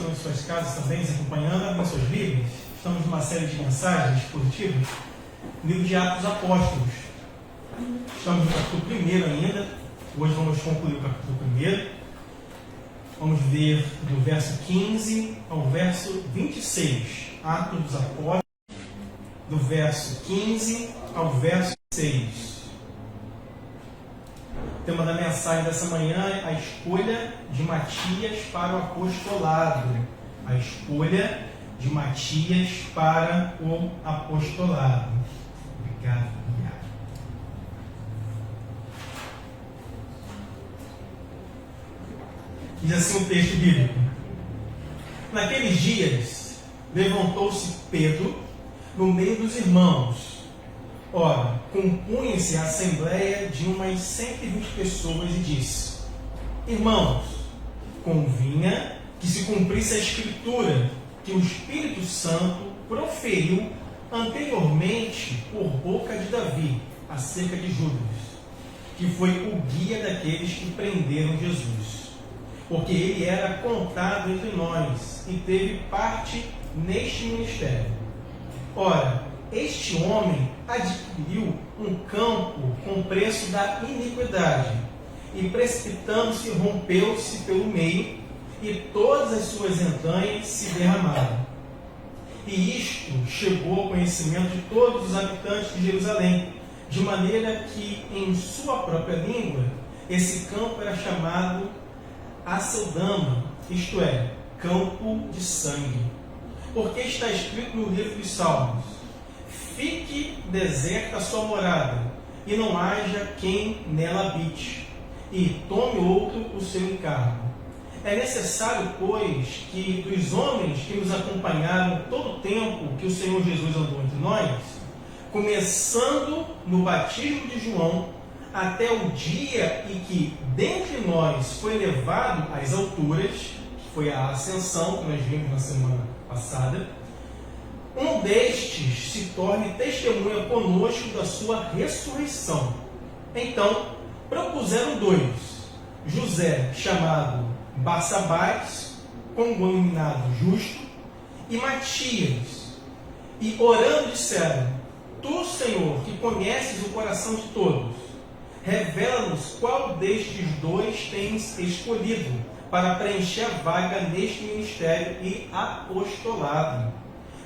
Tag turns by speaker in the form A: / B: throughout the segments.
A: estão em suas casas também, nos acompanhando, abrem suas Bíblias. Estamos numa série de mensagens positivas no livro de Atos dos Apóstolos. Estamos no capítulo 1 ainda. Hoje vamos concluir o capítulo 1. Vamos ver do verso 15 ao verso 26. Atos dos Apóstolos, do verso 15 ao verso 6. O tema da mensagem dessa manhã é a escolha de Matias para o apostolado. A escolha de Matias para o apostolado. Obrigado, obrigado. Diz assim o texto bíblico: naqueles dias, levantou-se Pedro no meio dos irmãos. Ora, compunha-se a assembleia de umas 120 pessoas e disse: irmãos, convinha que se cumprisse a escritura que o Espírito Santo proferiu anteriormente por boca de Davi acerca de Judas, que foi o guia daqueles que prenderam Jesus, porque ele era contado entre nós e teve parte neste ministério. Ora, este homem adquiriu um campo com preço da iniquidade, e precipitando-se, rompeu-se pelo meio, e todas as suas entranhas se derramaram. E isto chegou ao conhecimento de todos os habitantes de Jerusalém, de maneira que, em sua própria língua, esse campo era chamado Aceldama, isto é, campo de sangue. Porque está escrito no livro dos Salmos: fique deserta a sua morada, e não haja quem nela habite, e tome outro o seu encargo. É necessário, pois, que dos homens que nos acompanharam todo o tempo que o Senhor Jesus andou entre nós, começando no batismo de João, até o dia em que dentre nós foi levado às alturas, que foi a ascensão que nós vimos na semana passada, um destes se torne testemunha conosco da sua ressurreição. Então, propuseram dois: José, chamado Barsabás, cognominado Justo, e Matias. E orando disseram: tu, Senhor, que conheces o coração de todos, revela-nos qual destes dois tens escolhido para preencher a vaga neste ministério e apostolado,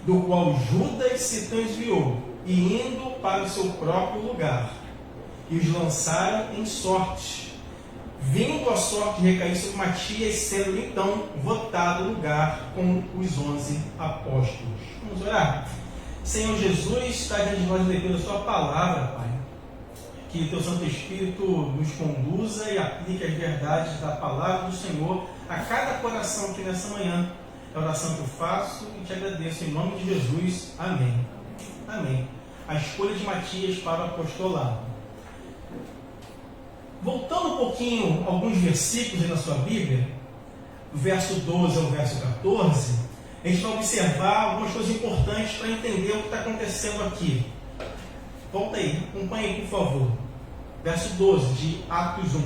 A: do qual Judas se transviou, e indo para o seu próprio lugar. E os lançaram em sorte, vindo a sorte recair sobre Matias, sendo então votado o lugar com os 11 apóstolos. Vamos orar? Senhor Jesus, está diante de nós levando a sua palavra, Pai. Que teu Santo Espírito nos conduza e aplique as verdades da palavra do Senhor a cada coração aqui nessa manhã. É a oração que eu faço e te agradeço em nome de Jesus. Amém. Amém. A escolha de Matias para o apostolado. Voltando um pouquinho alguns versículos aí na sua Bíblia, do verso 12 ao verso 14, a gente vai observar algumas coisas importantes para entender o que está acontecendo aqui. Volta aí, acompanhe aí, por favor. Verso 12 de Atos 1.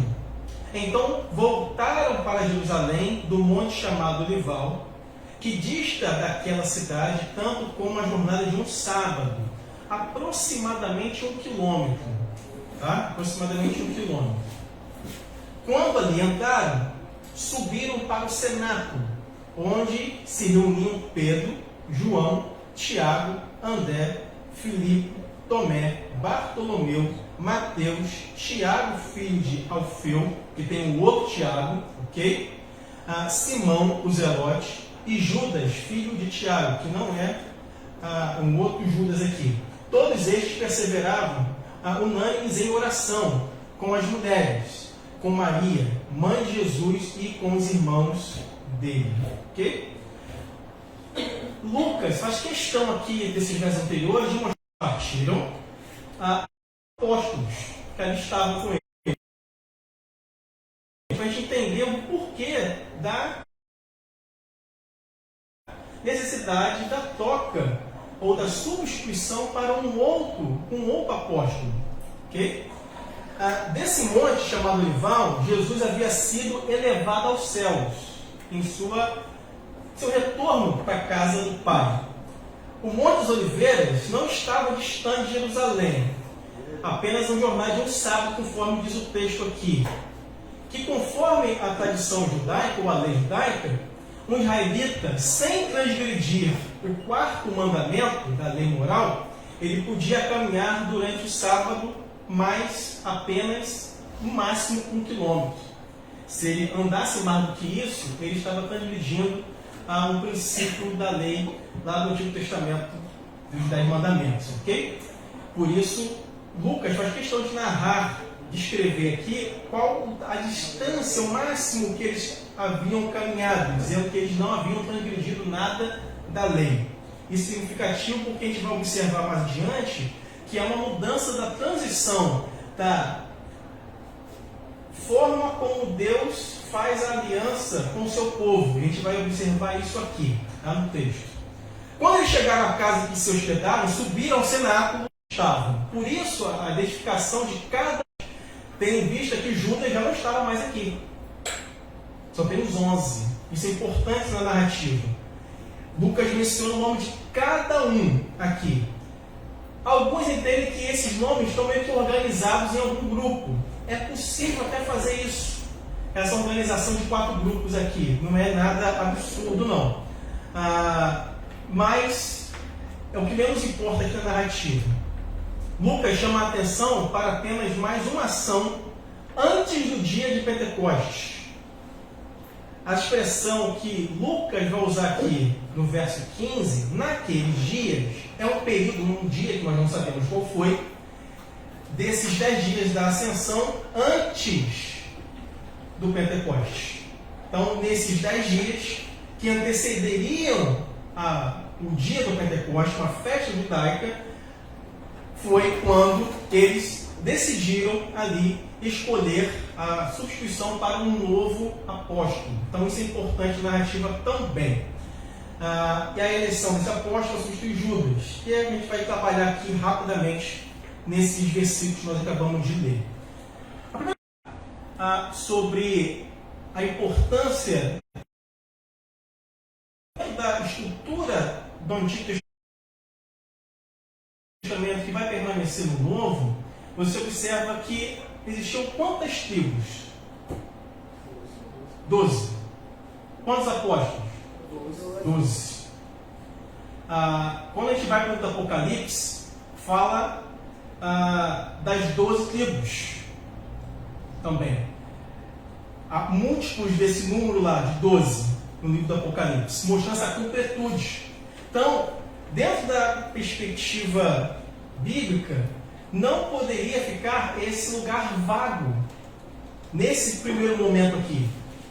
A: Então voltaram para Jerusalém do monte chamado Olival, que dista daquela cidade tanto como a jornada de um sábado, aproximadamente 1 quilômetro. Tá? Aproximadamente 1 quilômetro. Quando ali entraram, subiram para o cenáculo, onde se reuniam Pedro, João, Tiago, André, Filipe, Tomé, Bartolomeu, Mateus, Tiago, filho de Alfeu, que tem um outro Tiago, ok? Simão, o Zelote, e Judas, filho de Tiago, que não é um outro Judas aqui. Todos estes perseveravam unânimes em oração com as mulheres, com Maria, mãe de Jesus, e com os irmãos dele. Ok? Lucas faz questão aqui desses versos anteriores de mostrar que partiram apóstolos que ali estavam com ele, para a gente entender o porquê da necessidade da troca ou da substituição para um outro apóstolo. Okay? Desse monte chamado Olival, Jesus havia sido elevado aos céus em sua seu retorno para a casa do Pai. O Monte das Oliveiras não estava distante de Jerusalém, apenas um jornal de um sábado, conforme diz o texto aqui, que conforme a tradição judaica ou a lei judaica, um israelita, sem transgredir o quarto mandamento da lei moral, ele podia caminhar durante o sábado mais apenas, no máximo, 1 quilômetro. Se ele andasse mais do que isso, ele estava transgredindo a um princípio da lei lá do Antigo Testamento, dos 10 mandamentos, ok? Por isso, Lucas faz questão de narrar, de escrever aqui qual a distância, o máximo que eles haviam caminhado, dizendo que eles não haviam transgredido nada da lei. Isso é significativo porque a gente vai observar mais adiante que é uma mudança da transição da forma como Deus faz a aliança com o seu povo. A gente vai observar isso aqui, tá no texto. Quando eles chegaram à casa que se hospedaram, subiram ao cenáculo e estavam. Por isso, a identificação de cada... Tem em vista que Judas já não estava mais aqui. Só tem os 11. Isso é importante na narrativa. Lucas menciona o nome de cada um aqui. Alguns entendem que esses nomes estão meio que organizados em algum grupo. É possível até fazer isso. Essa organização de 4 grupos aqui. Não é nada absurdo, não. Mas é o que menos importa aqui na narrativa. Lucas chama a atenção para apenas mais uma ação antes do dia de Pentecostes. A expressão que Lucas vai usar aqui no verso 15, naqueles dias, é um período, um dia que nós não sabemos qual foi, desses 10 dias da ascensão antes do Pentecostes. Então, nesses 10 dias que antecederiam o dia do Pentecostes, uma festa judaica, foi quando eles decidiram ali escolher a substituição para um novo apóstolo. Então isso é importante na narrativa também. E a eleição desse apóstolo substitui Judas. E a gente vai trabalhar aqui rapidamente nesses versículos que nós acabamos de ler. A primeira sobre a importância da estrutura do Antigo Testamento que vai permanecer no Novo, você observa que existiam quantas tribos? 12. Quantos apóstolos? 12. Quando a gente vai para o Apocalipse, fala das 12 tribos também. Há múltiplos desse número lá, de 12, no livro do Apocalipse, mostrando essa completude. Então, dentro da perspectiva bíblica, não poderia ficar esse lugar vago. Nesse primeiro momento aqui,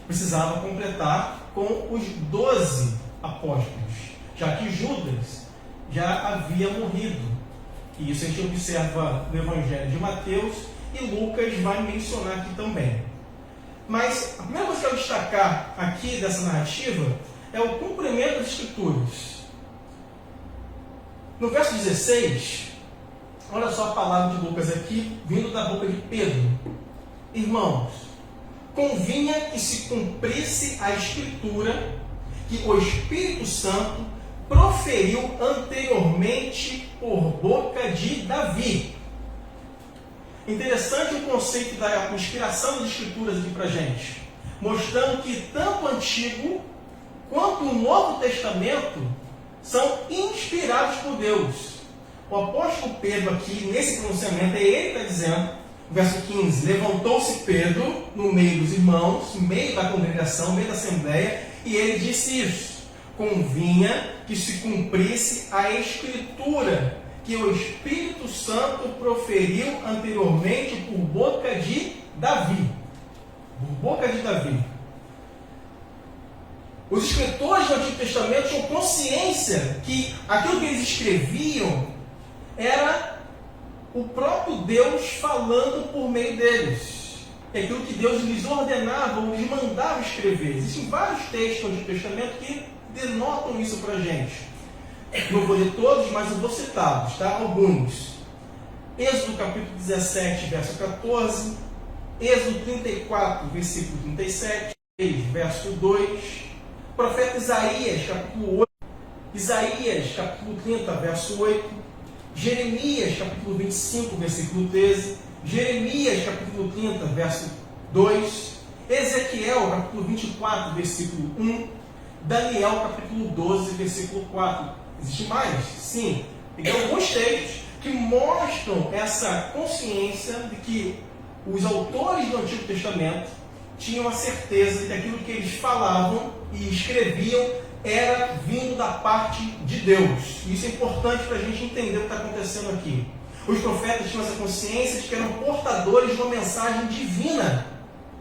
A: precisava completar com os 12 apóstolos, já que Judas já havia morrido. E isso a gente observa no Evangelho de Mateus e Lucas vai mencionar aqui também. Mas a primeira coisa que eu quero destacar aqui dessa narrativa é o cumprimento das Escrituras. No verso 16, olha só a palavra de Lucas aqui, vindo da boca de Pedro. Irmãos, convinha que se cumprisse a Escritura que o Espírito Santo proferiu anteriormente por boca de Davi. Interessante o conceito da inspiração das Escrituras aqui para a gente, mostrando que tanto o Antigo quanto o Novo Testamento são inspirados por Deus. O apóstolo Pedro aqui, nesse pronunciamento, ele está dizendo, verso 15, levantou-se Pedro no meio dos irmãos, no meio da congregação, no meio da assembleia, e ele disse isso: convinha que se cumprisse a Escritura que o Espírito Santo proferiu anteriormente por boca de Davi. Por boca de Davi. Os escritores do Antigo Testamento tinham consciência que aquilo que eles escreviam era o próprio Deus falando por meio deles. É aquilo que Deus lhes ordenava ou lhes mandava escrever. Existem vários textos do Antigo Testamento que denotam isso para a gente. Não vou ler todos, mas eu vou citá-los, tá? Alguns. Êxodo capítulo 17, verso 14. Êxodo 34, versículo 37. Verso 2. profeta Isaías, capítulo 8, Isaías, capítulo 30, verso 8, Jeremias, capítulo 25, versículo 13, Jeremias, capítulo 30, verso 2, Ezequiel, capítulo 24, versículo 1, Daniel, capítulo 12, versículo 4. Existe mais? Sim. Tem alguns textos que mostram essa consciência de que os autores do Antigo Testamento tinham a certeza de que aquilo que eles falavam e escreviam era vindo da parte de Deus. Isso é importante para a gente entender o que está acontecendo aqui. Os profetas tinham essa consciência de que eram portadores de uma mensagem divina.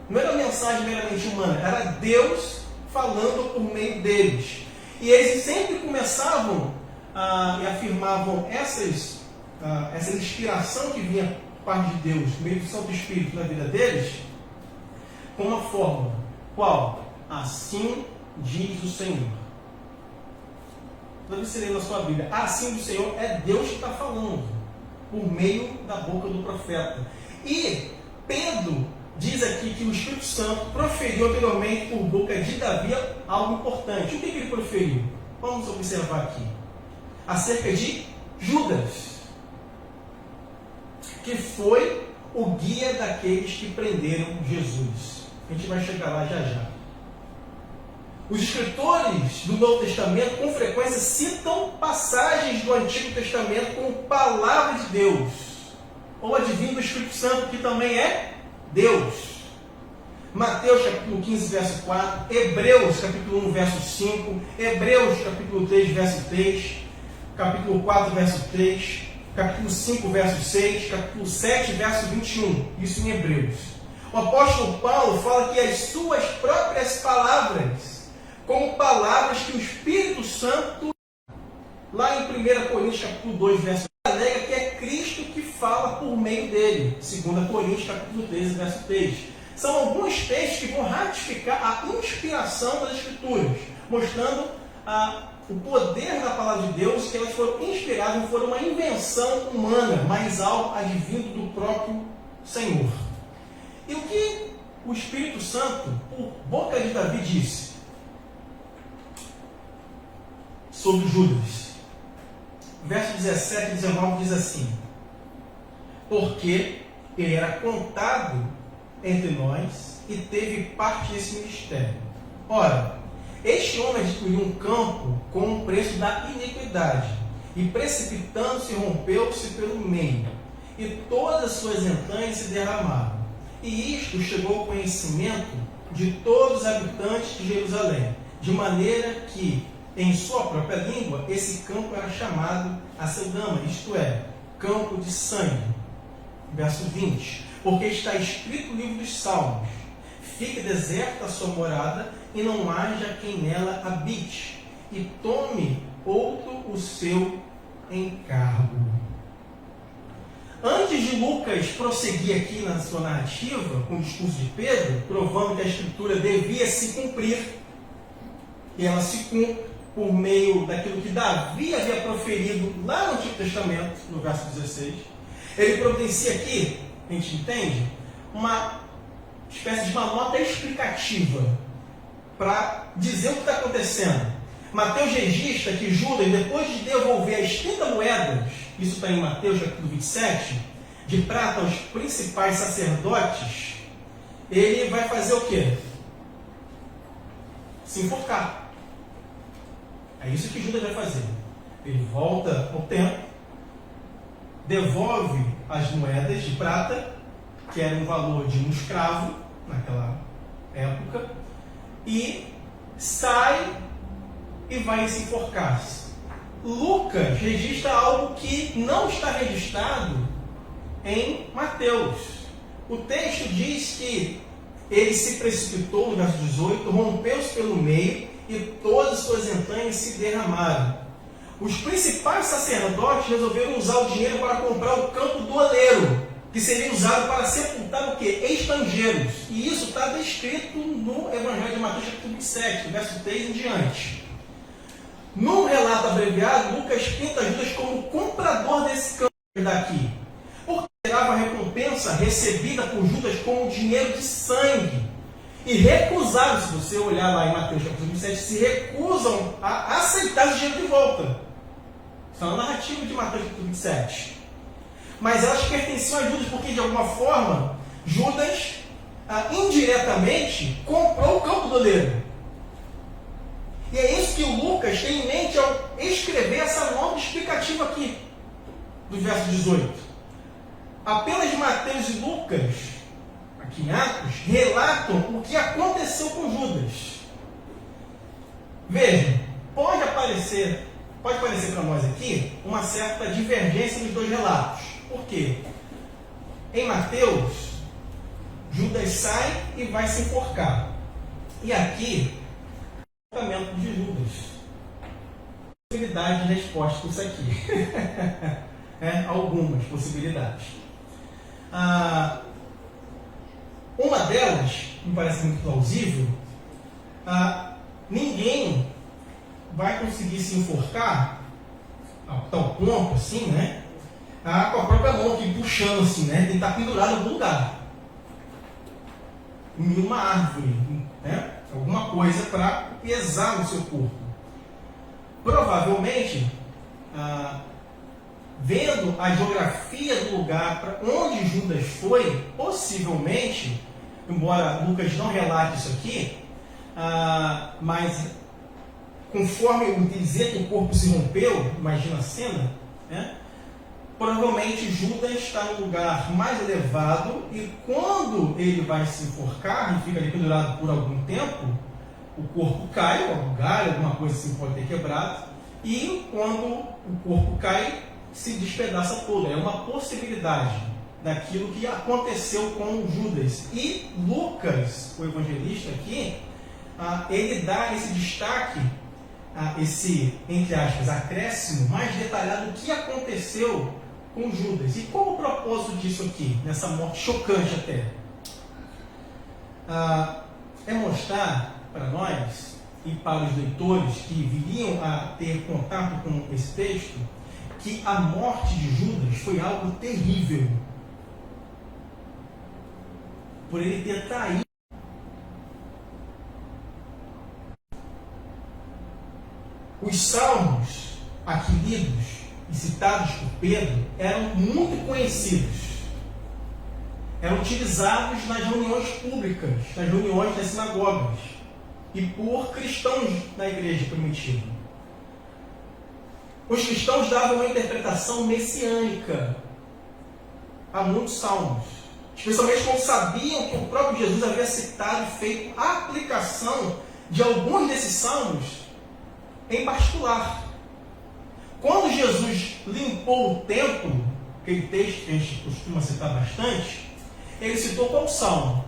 A: Não era uma mensagem meramente humana, era Deus falando por meio deles. E eles sempre começavam e afirmavam essa inspiração que vinha por parte de Deus, por meio do Santo Espírito na vida deles, com uma fórmula. Qual? Assim diz o Senhor. Toda vez que você lê na sua Bíblia, assim diz o Senhor, é Deus que está falando, por meio da boca do profeta. E Pedro diz aqui que o Espírito Santo proferiu anteriormente por boca de Davi algo importante. O que ele proferiu? Vamos observar aqui. Acerca de Judas, que foi o guia daqueles que prenderam Jesus. A gente vai chegar lá já já. Os escritores do Novo Testamento com frequência citam passagens do Antigo Testamento como palavra de Deus, ou advindo do Espírito Santo, que também é Deus. Mateus capítulo 15, verso 4, Hebreus capítulo 1, verso 5, Hebreus capítulo 3, verso 3, capítulo 4, verso 3, capítulo 5, verso 6, capítulo 7, verso 21, isso em Hebreus. O apóstolo Paulo fala que as suas próprias palavras, como palavras que o Espírito Santo, lá em 1 Coríntios capítulo 2, verso 1, alega que é Cristo que fala por meio dele. 2 Coríntios capítulo 13, verso 3. São alguns textos que vão ratificar a inspiração das Escrituras, mostrando o poder da palavra de Deus, que elas foram inspiradas, não foram uma invenção humana, mas algo advindo do próprio Senhor. E o que o Espírito Santo, por boca de Davi, disse sobre Judas? Verso 17 e 19 diz assim: porque ele era contado entre nós e teve parte desse ministério. Ora, este homem adquiriu um campo com o preço da iniquidade, e precipitando-se, rompeu-se pelo meio, e todas as suas entranhas se derramaram. E isto chegou ao conhecimento de todos os habitantes de Jerusalém, de maneira que, em sua própria língua, esse campo era chamado Aceldama, isto é, campo de sangue. Verso 20. Porque está escrito no livro dos Salmos: fique deserta a sua morada, e não haja quem nela habite, e tome outro o seu encargo. Antes de Lucas prosseguir aqui na sua narrativa, com o discurso de Pedro, provando que a Escritura devia se cumprir, e ela se cumpre por meio daquilo que Davi havia proferido lá no Antigo Testamento, no verso 16, ele providencia aqui, a gente entende, uma espécie de uma nota explicativa para dizer o que está acontecendo. Mateus registra que Judas, depois de devolver as 30 moedas, isso está em Mateus capítulo 27, de prata aos principais sacerdotes, ele vai fazer o quê? Se enforcar. É isso que Judas vai fazer. Ele volta ao templo, devolve as moedas de prata, que era um valor de um escravo naquela época, e sai e vai se enforcar. Lucas registra algo que não está registrado em Mateus. O texto diz que ele se precipitou, no verso 18, rompeu-se pelo meio e todas as suas entranhas se derramaram. Os principais sacerdotes resolveram usar o dinheiro para comprar o campo do oleiro, que seria usado para sepultar o quê? Estrangeiros. E isso está descrito no Evangelho de Mateus, capítulo 27, verso 3 em diante. Num relato abreviado, Lucas pinta Judas como comprador desse campo daqui, porque esperava a recompensa recebida por Judas como dinheiro de sangue. e recusaram, se você olhar lá em Mateus capítulo 27, se recusam a aceitar esse dinheiro de volta. Isso é uma narrativa de Mateus capítulo 27. Mas elas pertenciam a Judas porque, de alguma forma, Judas, indiretamente, comprou o campo do oleiro. E é isso que o Lucas tem em mente ao escrever essa nota explicativa aqui, do verso 18. Apenas Mateus e Lucas, aqui em Atos, relatam o que aconteceu com Judas. Vejam, pode parecer para nós aqui uma certa divergência nos dois relatos. Por quê? Em Mateus, Judas sai e vai se enforcar. E aqui, o enforcamento de Judas. Possibilidade de resposta para isso aqui. Algumas possibilidades. Uma delas, me parece muito plausível, ninguém vai conseguir se enforcar a tal ponto, assim, né? Com a própria mão aqui puxando, assim, né? Tem que estar pendurado em algum lugar. Em uma árvore, né? Alguma coisa para pesar no seu corpo. Provavelmente, vendo a geografia do lugar para onde Judas foi, possivelmente, embora Lucas não relate isso aqui, mas conforme eu dizer que o corpo se rompeu, imagina a cena, né? Provavelmente Judas está no lugar mais elevado e quando ele vai se enforcar e fica ali pendurado por algum tempo, o corpo cai, algum galho, alguma coisa assim pode ter quebrado, e quando o corpo cai, se despedaça todo. É uma possibilidade daquilo que aconteceu com Judas. E Lucas, o evangelista aqui, ele dá esse destaque, esse, entre aspas, acréscimo mais detalhado do que aconteceu com Judas. E qual o propósito disso aqui, nessa morte chocante até? É mostrar para nós e para os leitores que viriam a ter contato com esse texto, que a morte de Judas foi algo terrível. Por ele ter traído. Os salmos aqui lidos e citados por Pedro eram muito conhecidos. Eram utilizados nas reuniões públicas, nas reuniões das sinagogas e por cristãos na igreja primitiva. Os cristãos davam uma interpretação messiânica a muitos salmos, especialmente quando sabiam que o próprio Jesus havia citado e feito a aplicação de alguns desses salmos em particular. Quando Jesus limpou o templo, aquele texto que a gente costuma citar bastante, ele citou qual salmo?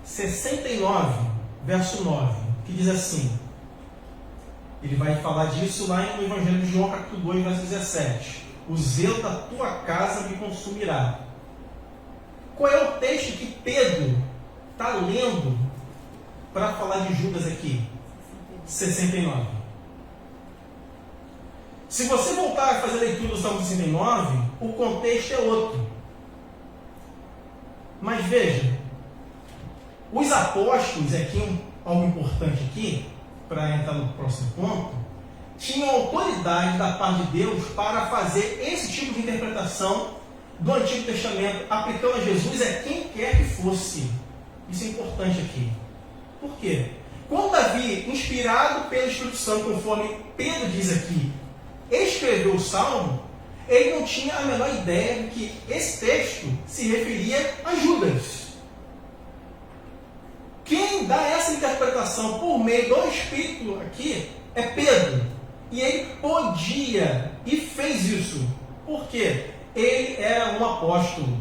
A: 69, verso 9, que diz assim, ele vai falar disso lá no Evangelho de João, capítulo 2, verso 17. O zelo da tua casa me consumirá. Qual é o texto que Pedro está lendo para falar de Judas aqui? 69. Se você voltar a fazer a leitura do Salmo 69, o contexto é outro. Mas veja, os apóstolos, aqui algo importante aqui, para entrar no próximo ponto, tinham autoridade da parte de Deus para fazer esse tipo de interpretação do Antigo Testamento, aplicando a Jesus a quem quer que fosse. Isso é importante aqui. Por quê? Quando Davi, inspirado pelo Espírito Santo, conforme Pedro diz aqui, escreveu o Salmo, ele não tinha a menor ideia de que esse texto se referia a Judas. Quem dá essa interpretação por meio do Espírito aqui é Pedro. E ele podia e fez isso. Por quê? Ele era um apóstolo.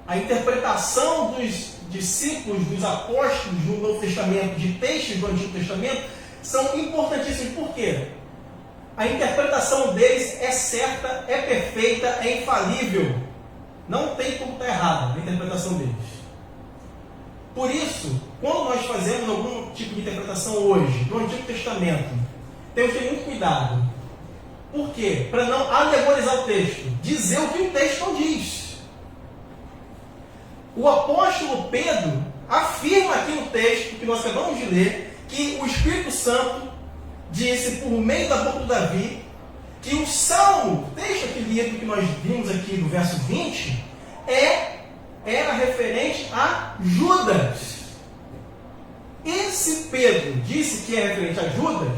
A: A interpretação dos discípulos, dos apóstolos no Novo Testamento, de textos do Antigo Testamento, são importantíssimos. Por quê? A interpretação deles é certa, é perfeita, é infalível. Não tem como estar errada a interpretação deles. Por isso, quando nós fazemos algum tipo de interpretação hoje do Antigo Testamento, temos que ter muito cuidado. Por quê? Para não alegorizar o texto, dizer o que o texto não diz. o apóstolo Pedro afirma aqui no texto que nós acabamos de ler, que o Espírito Santo disse por meio da boca de Davi, que o salmo, texto aqui lido que nós vimos aqui do verso 20, era referente a Judas. Esse Pedro disse que é referente a Judas,